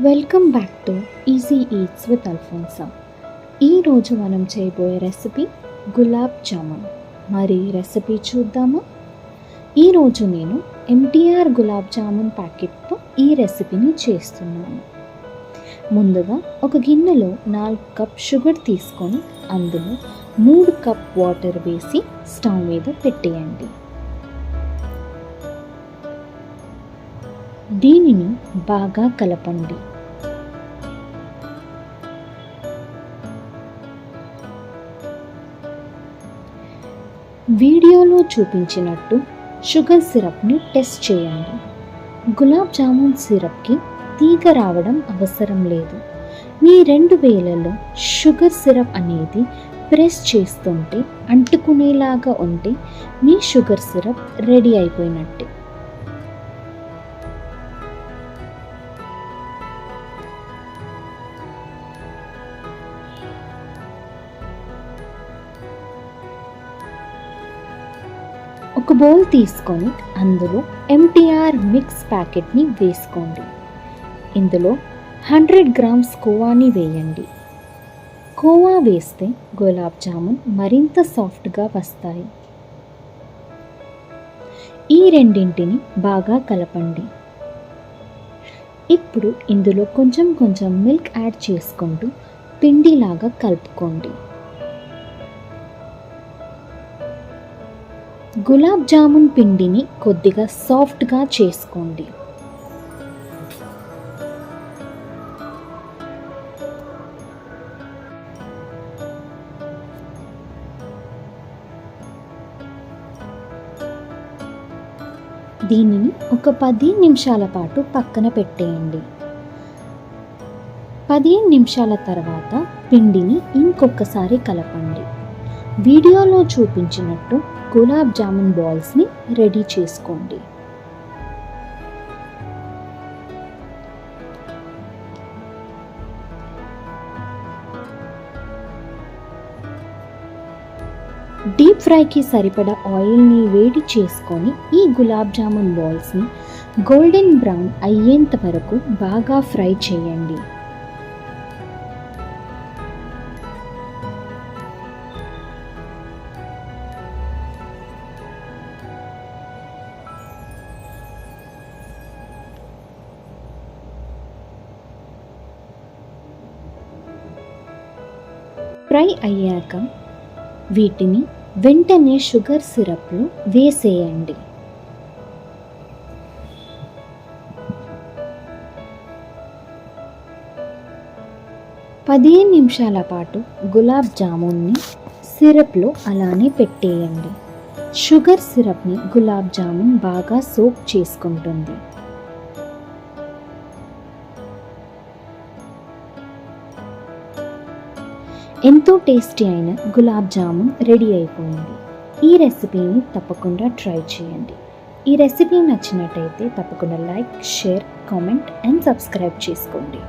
Welcome back to Easy Eats with Alphonsa. ఈరోజు మనం చేయబోయే రెసిపీ గులాబ్ జామున్. మరి రెసిపీ చూద్దామా? ఈరోజు నేను ఎంటీఆర్ గులాబ్ జామున్ ప్యాకెట్తో ఈ రెసిపీని చేస్తున్నాను. ముందుగా ఒక గిన్నెలో 4 కప్ షుగర్ తీసుకొని అందులో 3 కప్ వాటర్ వేసి స్టవ్ మీద పెట్టేయండి. దీనిని బాగా కలపండి. వీడియోలో చూపించినట్టు షుగర్ సిరప్ని టెస్ట్ చేయండి. గులాబ్ జామున్ సిరప్కి తీగ రావడం అవసరం లేదు. మీ 2 వేళ్లలో షుగర్ సిరప్ అనేది ప్రెస్ చేస్తుంటే అంటుకునేలాగా ఉంటే మీ షుగర్ సిరప్ రెడీ అయిపోయినట్టే. ఒక బౌల్ తీసుకొని అందులో ఎంటీఆర్ మిక్స్ ప్యాకెట్ని వేసుకోండి. ఇందులో 100 గ్రామ్స్ కోవాని వేయండి. కోవా వేస్తే గులాబ్ జామున్ మరింత సాఫ్ట్గా వస్తాయి. ఈ రెండింటిని బాగా కలపండి. ఇప్పుడు ఇందులో కొంచెం కొంచెం మిల్క్ యాడ్ చేసుకుంటూ పిండిలాగా కలుపుకోండి. గులాబ్ జామున్ పిండిని కొద్దిగా సాఫ్ట్గా చేసుకోండి. దీనిని ఒక 15 నిమిషాల పాటు పక్కన పెట్టేయండి. 15 నిమిషాల తర్వాత పిండిని ఇంకొకసారి కలపండి. వీడియోలో చూపించినట్టు గులాబ్ జామున్ బాల్స్ని రెడీ చేసుకోండి. డీప్ ఫ్రైకి సరిపడా ఆయిల్ని వేడి చేసుకొని ఈ గులాబ్ జామున్ బాల్స్ని గోల్డెన్ బ్రౌన్ అయ్యేంత వరకు బాగా ఫ్రై చేయండి. ఫ్రై అయ్యాక వీటిని వెంటనే షుగర్ సిరప్లో వేసేయండి. పదిహేను నిమిషాల పాటు గులాబ్ జామున్ని సిరప్లో అలానే పెట్టేయండి. షుగర్ సిరప్ని గులాబ్ జామున్ బాగా సోక్ చేసుకుంటుంది. ఎంతో టేస్టీ అయిన గులాబ్ జామున్ రెడీ అయిపోయింది. ఈ రెసిపీని తప్పకుండా ట్రై చేయండి. ఈ రెసిపీ నచ్చినట్టయితే తప్పకుండా like, share, comment and subscribe చేసుకోండి.